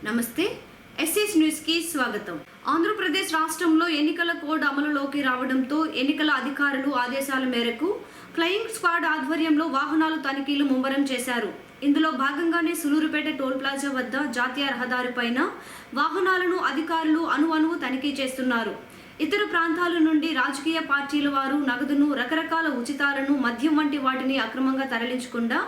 నమస్తే. SS news కి స్వాగతం. ఆంధ్రప్రదేశ్ రాష్ట్రంలో ఎన్నికల కోడ్ అమలులోకి రావడంతో ఎన్నికల అధికారులు ఆదేశాల మేరకు ఫ్లయింగ్ స్క్వాడ్ ఆధ్వర్యంలో వాహనాలు తనిఖీలు ముమ్మరం చేశారు. ఇందులో భాగంగానే సూలూరుపేట టోల్ ప్లాజా వద్ద జాతీయ రహదారిపైన వాహనాలను అధికారులు అణువణువు తనిఖీ చేస్తున్నారు. ఇతర ప్రాంతాల నుండి రాజకీయ పార్టీల వారు నగదును, రకరకాల ఉచితాలను, మద్యం వంటి వాటిని అక్రమంగా తరలించకుండా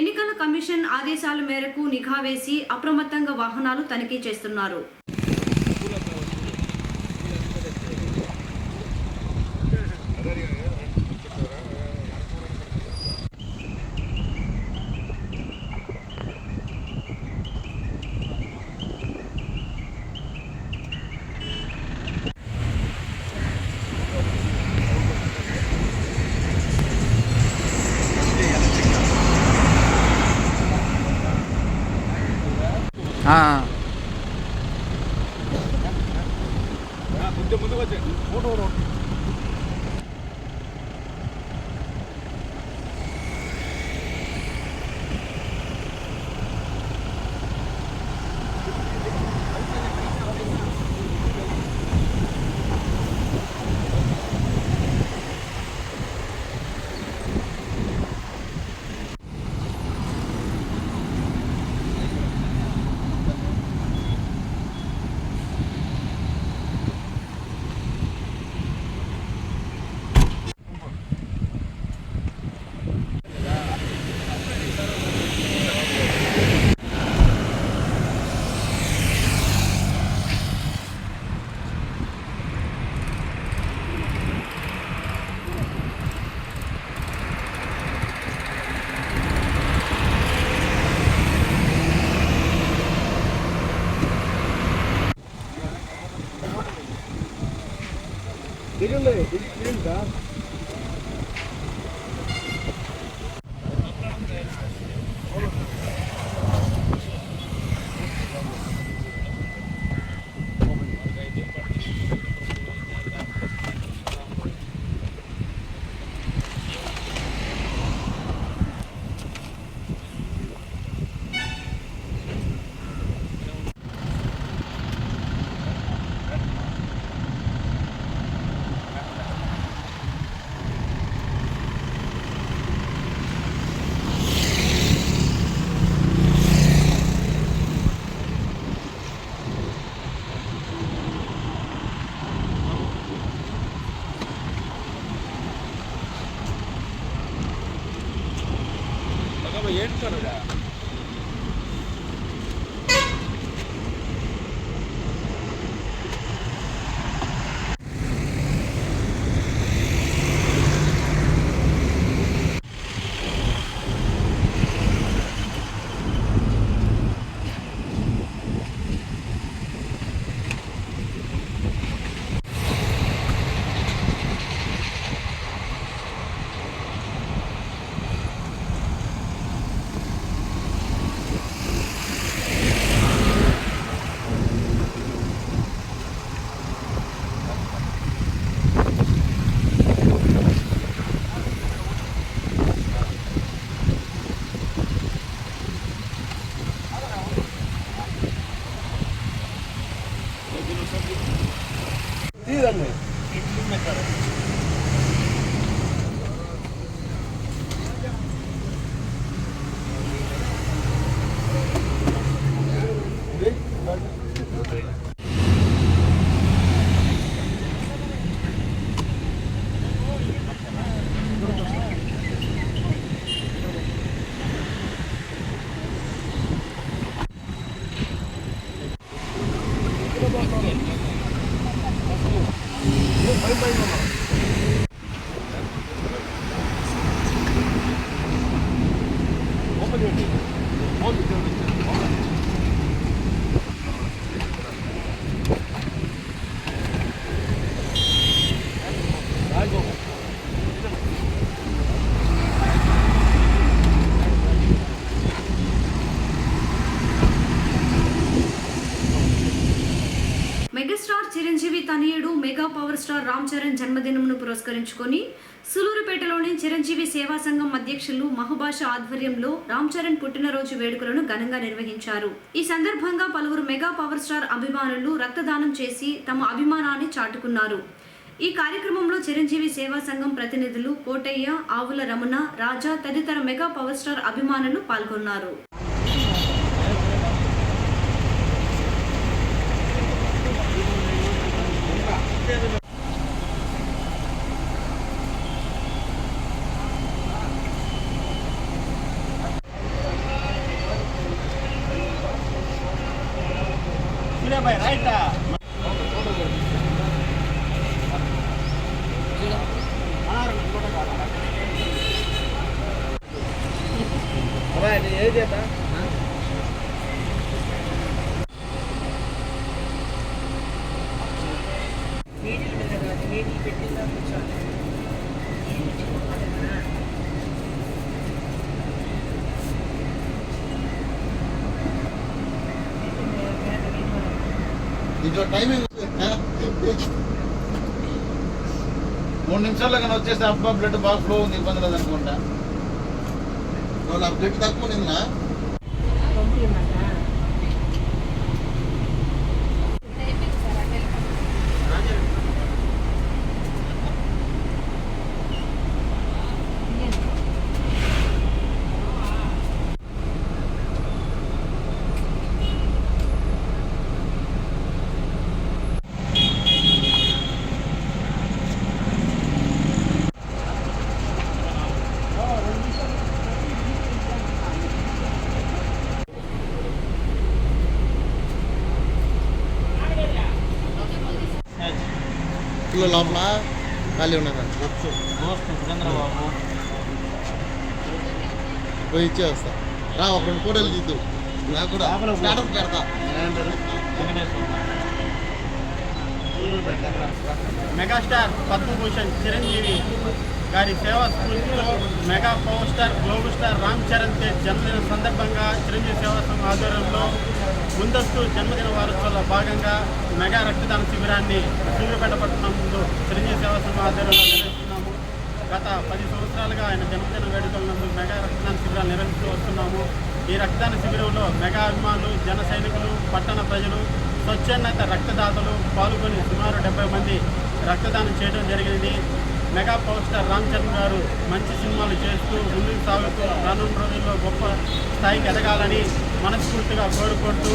ఎన్నికల కమిషన్ ఆదేశాల మేరకు నిఘా వేసి అప్రమత్తంగా వాహనాలు తనిఖీ చేస్తున్నారు. ముందు వచ్చే ఫోటో దిగుందా ఏంటన్నాడా తీదండి మెగాస్టార్ చిరంజీవి తనయుడు mega power star Ram Charan జన్మదినంను పురస్కరించుకొని సులూరుపేటలోని చిరంజీవి సేవా సంఘం అధ్యక్షులు మహుభాష ఆధ్వర్యంలో రామ్ చరణ్ పుట్టినరోజు వేడుకలను ఘనంగా నిర్వహించారు. ఈ సందర్భంగా పలువురు మెగా పవర్ స్టార్ అభిమానులు రక్తదానం చేసి తమ అభిమానాన్ని చాటుకున్నారు. ఈ కార్యక్రమంలో చిరంజీవి సేవా సంఘం ప్రతినిధులు కోటయ్య, ఆవుల రమణ, రాజా తదితర మెగా పవర్ స్టార్ అభిమానులు పాల్గొన్నారు. దీంట్లో టైమింగ్ 3 నిమిషాల్లో కానీ వచ్చేస్తే అబ్బా బ్లడ్ బాగా ఫ్లో ఉంది, ఇబ్బంది లేదు అనుకుంటా. వాళ్ళు ఆ బ్లడ్ తక్కువ నిన్న లోపల ఖాళీ ఉన్నదా చంద్రబాబు పోయి ఇచ్చే వస్తా రా, ఒక 2 ఫోటోలు తీద్దు, నాకు కూడా స్టేటస్ పెడతా. మెగాస్టార్ పద్మభూషణ్ చిరంజీవి గారి సేవా స్ఫూర్తితో mega power star global star Ram Charan Tej జన్మదిన సందర్భంగా చిరంజీవి సేవా సంఘం ఆధ్వర్యంలో ముందస్తు జన్మదిన వారోత్సవాల్లో భాగంగా మెగా రక్తదాన శిబిరాన్ని సూర్యాపేట పట్టణం ముందు చిరంజీవి సేవా సంఘం ఆధ్వర్యంలో నిర్వహిస్తున్నాము. గత 10 సంవత్సరాలుగా ఆయన జన్మదిన వేడుకల నందు మెగా రక్తదాన శిబిరాలు నిర్వహిస్తూ వస్తున్నాము. ఈ రక్తదాన శిబిరంలో మెగా అభిమానులు, జన సైనికులు, పట్టణ ప్రజలు, స్వచ్ఛంద రక్తదాతలు పాల్గొని సుమారు 70 మంది రక్తదానం చేయడం జరిగింది. Mega power star Ram Charan గారు మంచి సినిమాలు చేస్తూ ముందుకు సాగుతూ రానున్న రోజుల్లో గొప్ప స్థాయికి ఎదగాలని మనస్ఫూర్తిగా కోరుకుంటూ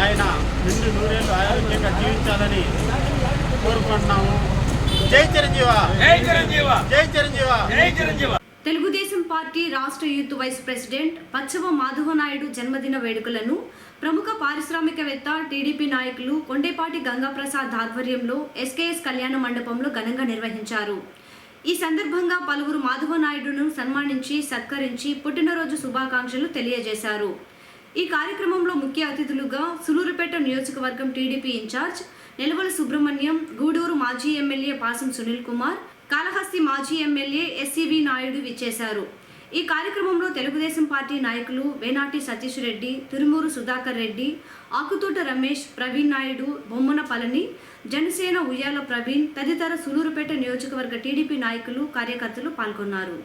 ఆయన నిండు నూరేళ్లు ఆరోగ్యంగా జీవించాలని కోరుకుంటున్నాము. జై చిరంజీవ, జై చిరంజీవ, జై చిరంజీవ, జై చిరంజీవ. తెలుగుదేశం పార్టీ రాష్ట్ర youth vice president Pachava Madhava Naidu జన్మదిన వేడుకలను ప్రముఖ పారిశ్రామికవేత్త టీడీపీ నాయకులు కొండేపాటి గంగాప్రసాద్ ఆధ్వర్యంలో ఎస్కేఎస్ కళ్యాణ మండపంలో ఘనంగా నిర్వహించారు. ఈ సందర్భంగా పలువురు మాధవనాయుడును సన్మానించి సత్కరించి పుట్టినరోజు శుభాకాంక్షలు తెలియజేశారు. ఈ కార్యక్రమంలో ముఖ్య అతిథులుగా సులూరుపేట నియోజకవర్గం టీడీపీ ఇన్ఛార్జ్ నెలవల సుబ్రహ్మణ్యం, గూడూరు మాజీ ఎమ్మెల్యే పాసం సునీల్ కుమార్, కాళహస్తి మాజీ ఎమ్మెల్యే ఎస్సీవి నాయుడు విచ్చేశారు. ఈ కార్యక్రమంలో తెలుగుదేశం పార్టీ నాయకులు వేనాటి సతీష్ రెడ్డి, తిరుమూరు సుధాకర్ రెడ్డి, ఆకుతోట రమేష్, ప్రవీణ్ నాయుడు, బొమ్మన పళని, జనసేన ఉయ్యాల ప్రవీణ్ తదితర సులూరుపేట నియోజకవర్గ టీడీపీ నాయకులు, కార్యకర్తలు పాల్గొన్నారు.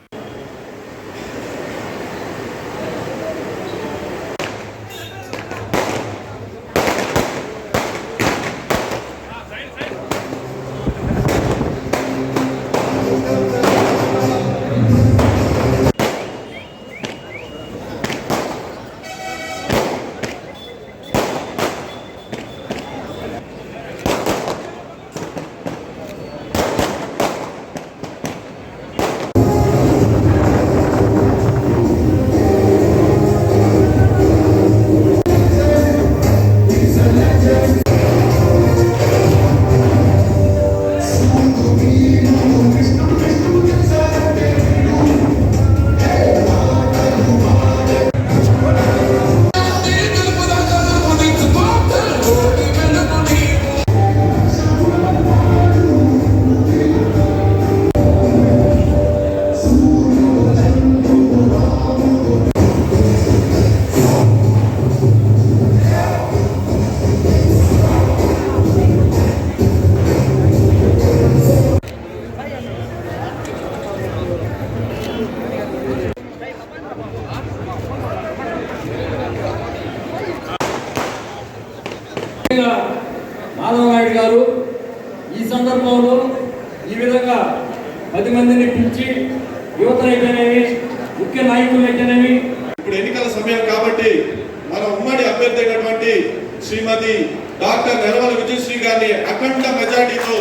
మాధవ నాయుడు గారు ఈ సందర్భంలో ఈ విధంగా 10 మందిని పిలిచి యువతనైతేనేమి ముఖ్య నాయకులైతేనేమి ఇప్పుడు ఎన్నికల సమయం కాబట్టి మన ఉమ్మడి అభ్యర్థి అయినటువంటి శ్రీమతి డాక్టర్ నెలవల విజయశ్రీ గారిని అఖండ మెజార్టీతో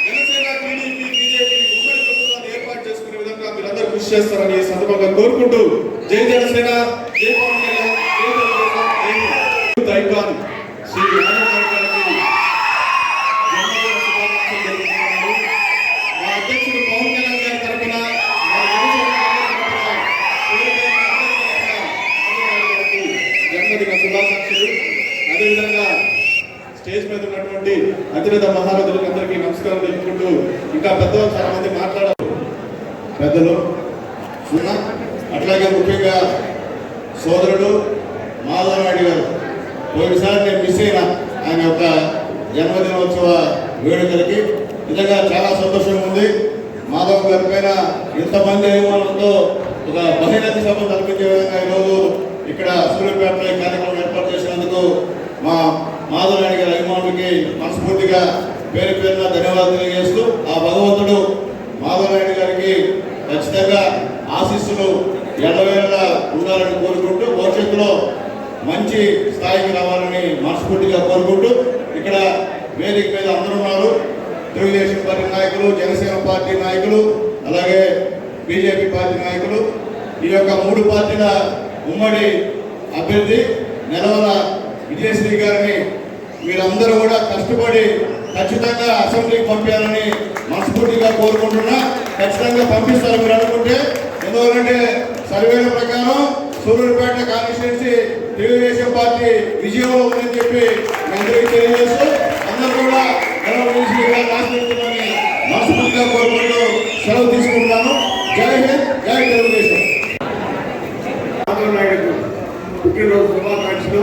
జనసేన టీడీపీ బీజేపీ ఉమ్మడి ప్రభుత్వాన్ని ఏర్పాటు చేసుకునే విధంగా మీరందరూ కృషి చేస్తారని ఈ సందర్భంగా కోరుకుంటూ జై జనసేన, జై పవన్ కళ్యాణ్, జై తెలుగుదేశం, జై ఐకాన్ శ్రీ రాజనాథ్ గారికి జన్మదిన శుభాకాంక్షలు తెలుపుతున్నాను. మా అధ్యక్షుడు పవన్ కళ్యాణ్ గారి తరఫున జన్మదిన శుభాకాంక్షలు. అదేవిధంగా స్టేజ్ మీద ఉన్నటువంటి అతిరథ మహారథులకు అందరికీ నమస్కారం తెలుపుకుంటూ ఇంకా పెద్దలు చాలా మంది మాట్లాడారు పెద్దలు. అట్లాగే ముఖ్యంగా సోదరుడు మాధవ నాయుడు గారు పోయినసారి నేను మిస్ అయినా ఆయన యొక్క జన్మదినోత్సవ వేడుకలకి. నిజంగా చాలా సంతోషంగా ఉంది. మాధవ్ గారి పైన ఇంతమంది అభిమానులతో ఒక బహిరంగ సభ కల్పించే విధంగా ఈరోజు ఇక్కడ సూర్యాపేటలో ఈ కార్యక్రమం ఏర్పాటు చేసినందుకు మా మాధవ నాయుడు గారి అభిమానులకి మనస్ఫూర్తిగా పేరు పేరున ధన్యవాదాలు తెలియజేస్తూ ఆ భగవంతుడు మాధవ నాయుడు గారికి ఖచ్చితంగా ఆశీస్సులు ఎల్లవేళలా ఉండాలని కోరుకుంటూ భవిష్యత్తులో మంచి స్థాయికి రావాలని మనస్ఫూర్తిగా కోరుకుంటూ ఇక్కడ వేదిక మీద అందరూ ఉన్నారు. తెలుగుదేశం పార్టీ నాయకులు, జనసేన పార్టీ నాయకులు, అలాగే బీజేపీ పార్టీ నాయకులు, ఈ యొక్క 3 పార్టీల ఉమ్మడి అభ్యర్థి నెలవల విజయశ్రీ గారిని మీరందరూ కూడా కష్టపడి ఖచ్చితంగా అసెంబ్లీకి పంపించాలని మనస్ఫూర్తిగా కోరుకుంటున్నా. ఖచ్చితంగా పంపిస్తారు మీరు అనుకుంటే. ఎందుకంటే సర్వేల ప్రకారం సూర్యాపేట కాన్స్టిట్యున్సీ తెలుగుదేశం పార్టీ విజయంలో ఉందని చెప్పి అందరికీ తెలియజేస్తూ అందరూ కూడా రాష్ట్రీయమని మనస్ఫూర్తిగా కోరుకుంటూ సెలవు తీసుకుంటున్నాను. జై హింద్, జై తెలుగుదేశం. మాధవ నాయుడు పుట్టినరోజు శుభాకాంక్షలు.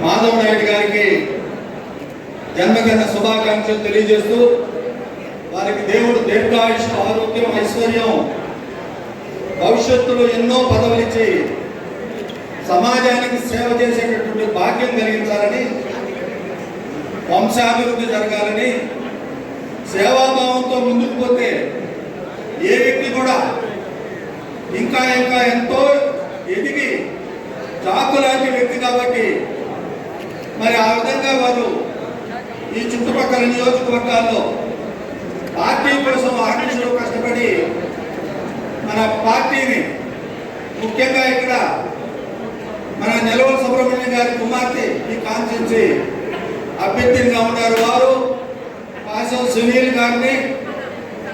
మాధవ నాయుడు గారికి జన్మదిన శుభాకాంక్షలు తెలియజేస్తూ వారికి దేవుడు దీర్ఘాయుష్, ఆరోగ్యం, ఐశ్వర్యం, భవిష్యత్తులో ఎన్నో పదవులు ఇచ్చి సమాజానికి సేవ చేసేటటువంటి భాగ్యం కలిగించాలని, వంశాభివృద్ధి జరగాలని, సేవాభావంతో ముందుకు పోతే ఏ వ్యక్తి కూడా ఇంకా ఇంకా ఎంతో ఎదిగి చాకులాంటి వ్యక్తి కాబట్టి మరి ఆ విధంగా వారు ఈ చుట్టుపక్కల నియోజకవర్గాల్లో పార్టీ కోసం ఆర్టీసీలో కష్టపడి మన పార్టీని ముఖ్యంగా ఇక్కడ మన నెలవల సుబ్రహ్మణ్యం గారి కుమార్తె ఈ కాన్స్టిట్యున్సీ అభ్యర్థిగా ఉన్నారు. వారు పాసం సునీల్ గారిని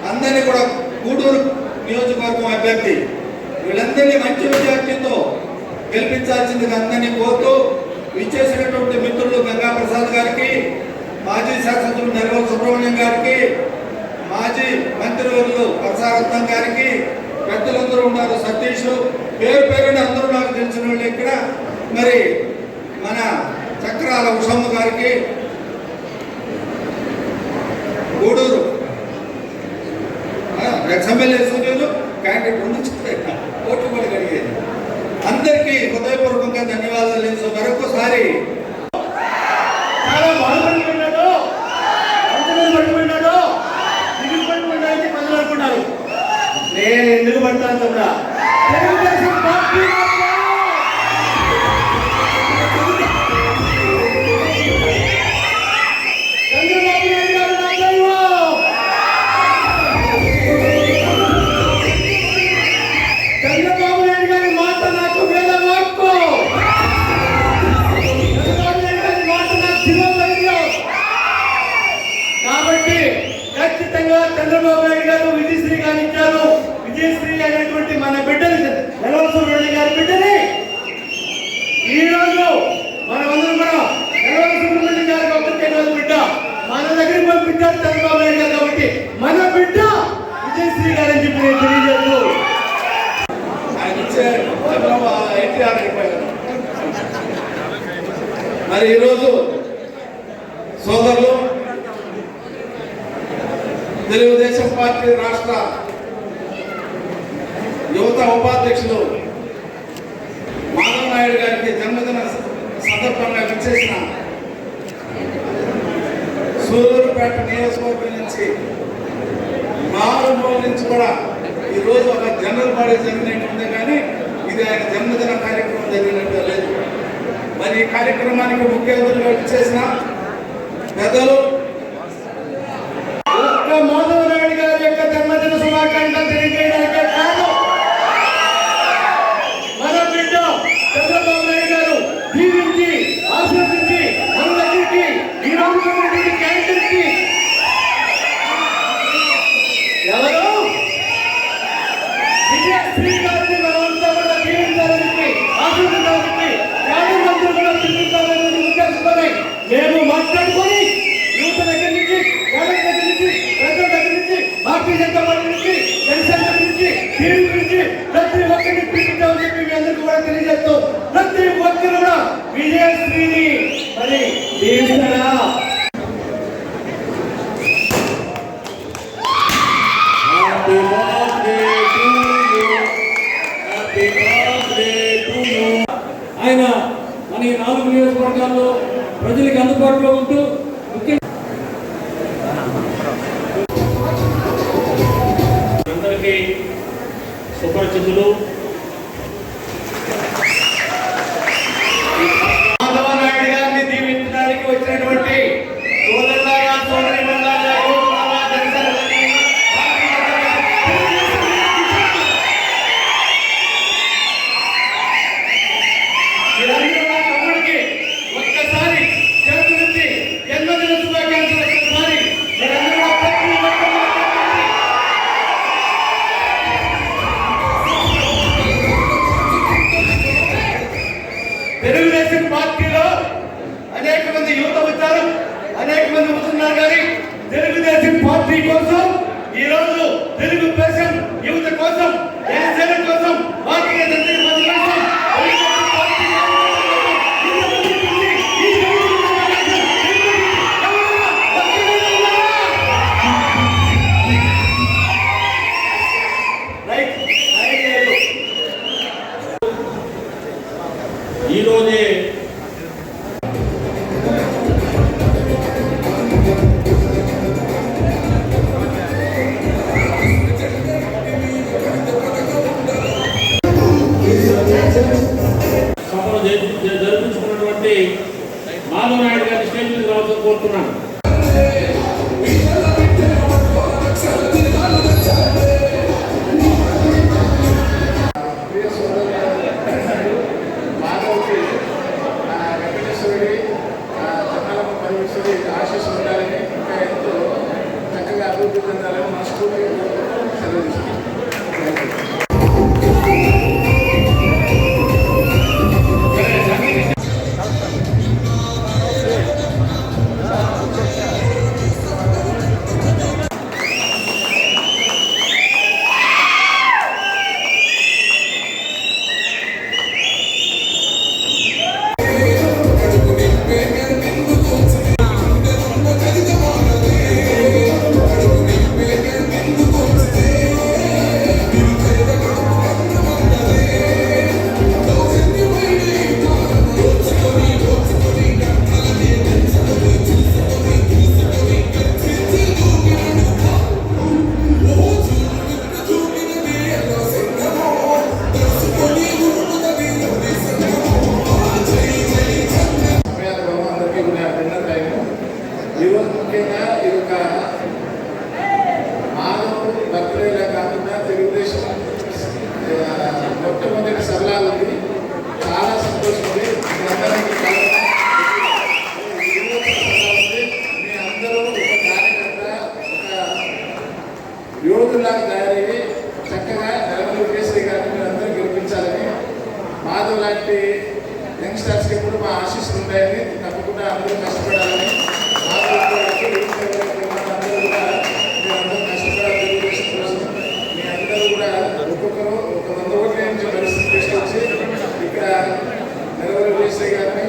అందరినీ కూడా గూడూరు నియోజకవర్గం అభ్యర్థి వీళ్ళందరినీ మంచి విద్యార్థితో గెలిపించాల్సిందిగా అందరినీ కోరుతూ విచ్చేసినటువంటి మిత్రులు గంగా ప్రసాద్ గారికి, మాజీ శాసనసభ్యులు నెలవల సుబ్రహ్మణ్యం గారికి, మాజీ మంత్రివర్యులు పరసారత్నం గారికి, పెద్దలందరూ ఉన్నారు, సతీష్, పేరు పేరుని అందరూ నాకు తెలిసిన వాళ్ళు ఇక్కడ. మరి మన చక్రాల ఉషమ్మ గారికి, గూడూరు ఎమ్మెల్యే సూర్యులు క్యాండిడేట్ ఉండి ఓట్లు కూడా కలిగేది. అందరికీ హృదయపూర్వకంగా ధన్యవాదాలు తెలుసు. మరొకసారి చాలా బాధపడిపోయినాడు, పడిపోయినాడు, దిగులు పడిపోయినాడని ప్రజలు అనుకుంటారు. నేను ఎందుకు పడతాను తమ్ముడా? తెలుగుదేశం పార్టీ చంద్రబాబు నాయుడు గారు నా దైవం. చంద్రబాబు నాయుడు గారి మాట నాకు వేల వాక్కు. చంద్రబాబు నాయుడు గారి మాట నాకు శివోదయం. కాబట్టి ఖచ్చితంగా చంద్రబాబు నాయుడు గారు విజయశ్రీ గారు ఇచ్చారు. విజయశ్రీ అనేటువంటి మన బిడ్డని, నెలవల సుబ్రహ్మణ్యం గారి బిడ్డని ఈరోజు మనమందరం కూడా నెలవల సుబ్రహ్మణ్యం గారికి ఒక్కటే రోజు బిడ్డ మన దగ్గరికి పంపించారు చంద్రబాబు నాయుడు గారు. కాబట్టి మన బిడ్డ విజయశ్రీ గారు అని చెప్పి నేను తెలియజేస్తూ మరి ఈరోజు సోదరులు తెలుగుదేశం పార్టీ రాష్ట్ర యువత ఉపాధ్యక్షులు మాధవ్ నాయుడు గారికి జన్మదిన సందర్భంగా విచ్చేసిన సూలూరుపేట నియోజకవర్గం నుంచి మారుమూల నుంచి కూడా ఈరోజు ఒక జనరల్ బాడీ జరిగినట్టుంది, కానీ ఇది ఆయన జన్మదిన కార్యక్రమం జరిగినట్టు లేదు. మరి ఈ కార్యక్రమానికి ముఖ్య అతిథులుగా విచ్చేసిన పెద్దలు మాధవ నాయుడు గారి యొక్క జన్మదిన శుభాకాంక్షలు తెలియజేయడానికే కాదు, మన బిడ్డ చంద్రబాబు నాయుడు గారు దీవించి ఆశీర్వదించి అందరికీ ఈ రోజు క్యాంటీన్కి ఎవరు విజయశ్రీ గారిని మనంతా కూడా దీవించాలని ఆశీర్వదించాలని యాభై మంది కూడా తిరుగుతారని ఉద్దేశిస్తున్నాయి. మేము మాట్లాడుకొని యువత దగ్గర నుంచి కేంద్రం దగ్గర నుంచి ప్రజల దగ్గర నుంచి భారతీయ జనతా పార్టీ నుంచి జనసేన దగ్గర నుంచి టీవీ నుంచి ప్రతి ఒక్కరిని పిలిపించామని చెప్పి మీ అందరికీ కూడా తెలియజేస్తూ ప్రతి ఒక్కరు కూడా విజయశ్రీని మరి దీవిస్తారా? ఆయన మన ఈ 4 నియోజకవర్గాల్లో ప్రజలకు అందుబాటులో ఉంటూ అందరికీ సుపరిచితులు మాధవ నాయుడు గారిని దీవించడానికి వచ్చినటువంటి సోదరులారా, సోదరీమణులారా, యువకులారా, జనసేనలని, మీరందరూ నా తమ్ముడికి ఒక్కసారి చేతులెత్తి జన్మదిన శుభాకాంక్షలు ఒక్కసారి మీరందరూ నా ప్రతి ఒక్కరు తెలుగుదేశం పార్టీలో అనేక మంది యువత వచ్చారు, అనేక మంది వస్తున్నారు, కానీ తెలుగుదేశం పార్టీ కోసం ఈరోజు తెలుగుదేశం యువత కోసం, జనసేన కోసం, భారతీయ జనతా పార్టీ కోసం, తెలుగుదేశం పార్టీ ఈ రోజే సభను జరిపించుకున్నటువంటి మాధవ నాయుడు గారిని స్టేజ్ మీద రావాల్సి కోరుతున్నాను. మాధవ్కి వెంకటేశ్వరుడి జనాలకు పరమేశ్వరి ఆశీస్సు ఉండాలని, ఇంకా ఎంతో చక్కగా అభివృద్ధి చెందాలని మనస్ఫూర్తిగా సెలవు తీసుకుంటాం. ఈరోజు ముఖ్యంగా ఇది ఒక మానవ బర్త్డేలా కాకుండా తెలుగుదేశం మొట్టమొదటి సభలా ఉంది. చాలా సంతోషం ఉంది. మీ అందరూ ఒక కార్యకర్త, ఒక యోధులాగా తయారయ్యి చక్కగా నరేంద్ర కేసరి గారిని మీరు అందరూ గెలిపించాలని, మాధవ్ లాంటి యంగ్స్టర్స్కి ఎప్పుడు మా ఆశీస్సులు ఉంటాయని, తప్పకుండా అందరూ కష్టపడాలని, ఒక్కొక్కరు ఒక 100 కోట్ల నుంచి పరిస్థితి తీసుకొచ్చి ఇక్కడ నరేంద్ర కేసరి గారిని,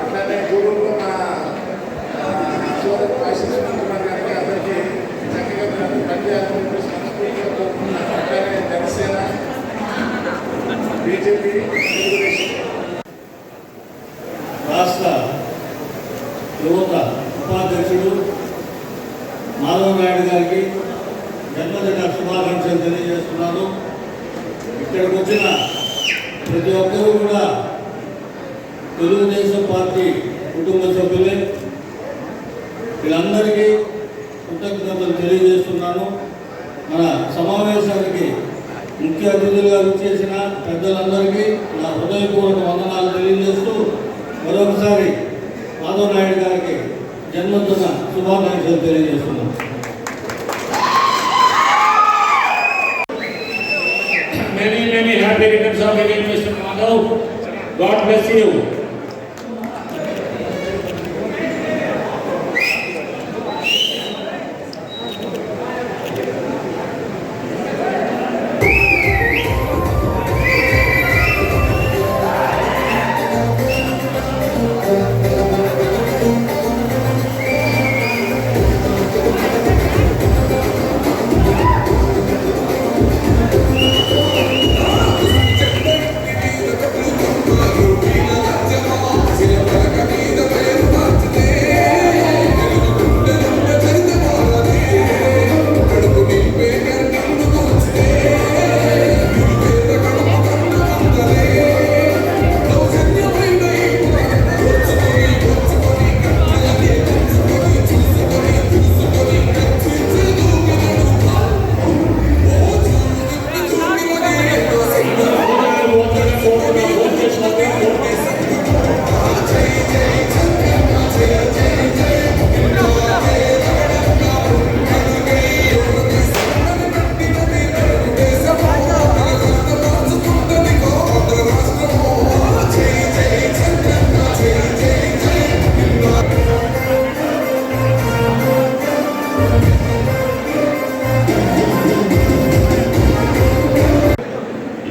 అట్లానే గూడూరులో మా సోదరు ఆశీస్సు గారికి అందరికీ చక్కగా నాయుడు గారికి జన్మదిన శుభాకాంక్షలు తెలియజేస్తున్నాను. ఇక్కడికి వచ్చిన ప్రతి ఒక్కరూ కూడా తెలుగుదేశం పార్టీ కుటుంబ సభ్యులే. వీళ్ళందరికీ కృతజ్ఞతలు తెలియజేస్తున్నాను. మన సమావేశానికి ముఖ్య అతిథులుగా విచ్చేసిన పెద్దలందరికీ నా హృదయపూర్వక వందనాలు తెలియజేస్తూ మరొకసారి మాధవ్ నాయుడు గారికి జన్మదిన శుభాకాంక్షలు తెలియజేస్తున్నాను. Many happy returns of the day, Mr. Madhav. God bless you.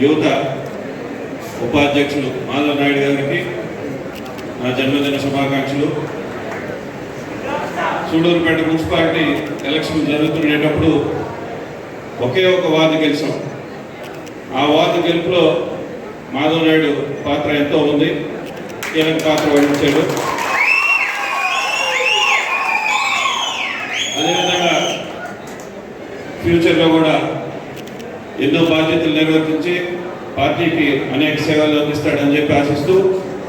యువత ఉపాధ్యక్షులు మాధవ్ నాయుడు గారికి నా జన్మదిన శుభాకాంక్షలు. సూడూరుపేట మున్సిపాలిటీ ఎలక్షన్ జరుగుతుండేటప్పుడు ఒకే ఒక వార్డు గెలిచాం. ఆ వార్డు గెలుపులో మాధవ్ నాయుడు పాత్ర ఎంతో ఉంది, కీలక పాత్ర వహించాడు. అదేవిధంగా ఫ్యూచర్లో కూడా ఎన్నో బాధ్యతలు నిర్వర్తించి పార్టీకి అనేక సేవలు అందిస్తాడని చెప్పి ఆశిస్తూ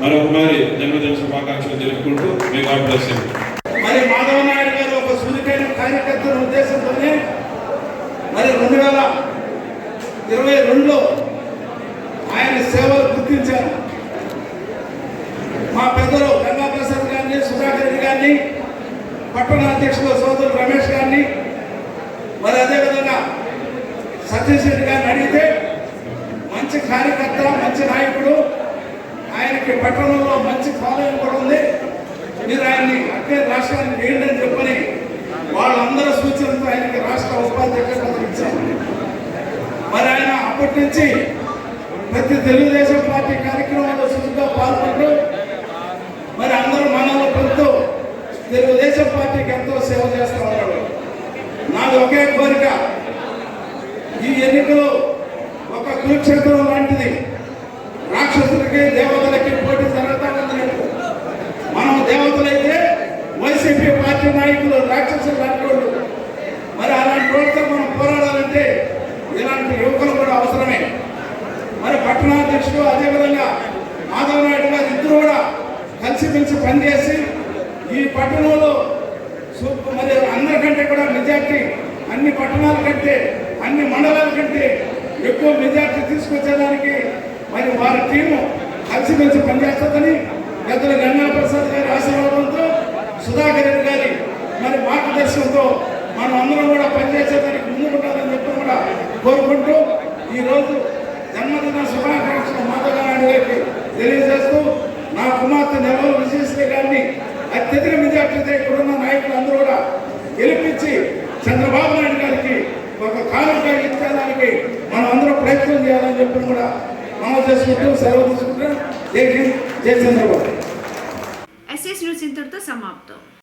మరొకసారి జన్మదిన శుభాకాంక్షలు తెలుపుకుంటూ మీ గాడ్ బ్లెస్ యు. మరి మాధవ నాయుడు గారు ఒక సున్నితైన కార్యకర్తల ఉద్దేశంతోనే మరి 2022లో ఆయన సేవలు గుర్తించారు. మా పెద్దలు గంగాప్రసాద్ గారిని, సుధాకర్ రెడ్డి గారిని, పట్టణ అధ్యక్షులు సోదరులు రమేష్ గారిని, మరి అదేవిధంగా సతీష్ రెడ్డి గారిని అడిగితే మంచి కార్యకర్త, మంచి నాయకుడు, ఆయనకి పట్టణంలో మంచి ఫాలోయింగ్ కూడా ఉంది, మీరు ఆయన్ని అట్టే రాష్ట్రానికి వేయండి అని చెప్పని వాళ్ళందరూ సూచనలతో ఆయనకి రాష్ట్ర ఉపాధ్యక్షుడు పదవి ఇచ్చారు. మరి ఆయన అప్పటి నుంచి ప్రతి తెలుగుదేశం పార్టీ కార్యక్రమంలో చురుగ్గా పాల్గొంటూ మరి అందరూ మనలో పెడుతూ తెలుగుదేశం పార్టీకి ఎంతో సేవ చేస్తూ ఉన్నాడు. నాది ఒకే కోరిక, ఈ ఎన్నికలు ఒక కురుక్షేత్రం లాంటిది. రాక్షసులకి దేవతలకి పోటీ జరుగుతూ ఉంది. మనం దేవతలైతే వైసీపీ పార్టీ నాయకులు రాక్షసులు లాంటి వాళ్ళు. మరి అలాంటి వాళ్ళతో మనం పోరాడాలంటే ఇలాంటి యువకులు కూడా అవసరమే. మరి పట్టణాధ్యక్షుడు అదేవిధంగా మాధవ్ నాయుడు గారు ఇద్దరు కూడా కలిసిమెలిసి పనిచేసి ఈ పట్టణంలో మరి అందరికంటే కూడా మెజార్టీ, అన్ని పట్టణాల కంటే, అన్ని మండలాల కంటే ఎక్కువ మెజార్టీ తీసుకొచ్చేదానికి మరి వారి టీము కలిసిమెలిసి పనిచేస్తుందని పెద్దలు గంగాప్రసాద్ గారి ఆశీర్వాదంతో, సుధాకర్ రెడ్డి గారి మరి మార్గదర్శనంతో మనం అందరం కూడా పనిచేసేదానికి ముందుకుంటామని చెప్పి కూడా కోరుకుంటూ ఈరోజు జన్మదిన శుభాకాంక్షలు మాధవ నాయుడు గారికి తెలియజేస్తూ, నా కుమార్తె నెలవు విజయశ్రీ గారిని అత్యధిక మెజార్టీతో ఇక్కడున్న నాయకులు అందరూ కూడా గెలిపించి చంద్రబాబు నాయుడు గారికి ఒక కానుక ఇచ్చేదానికి మనం అందరూ ప్రయత్నం చేయాలని చెప్పి కూడా మనం చేసుకుంటూ సెలవు తీసుకుంటాం. జై హింద్, జై చంద్రబాబు. ఎస్ఎస్ న్యూస్ ఇంతటితో సమాప్తం.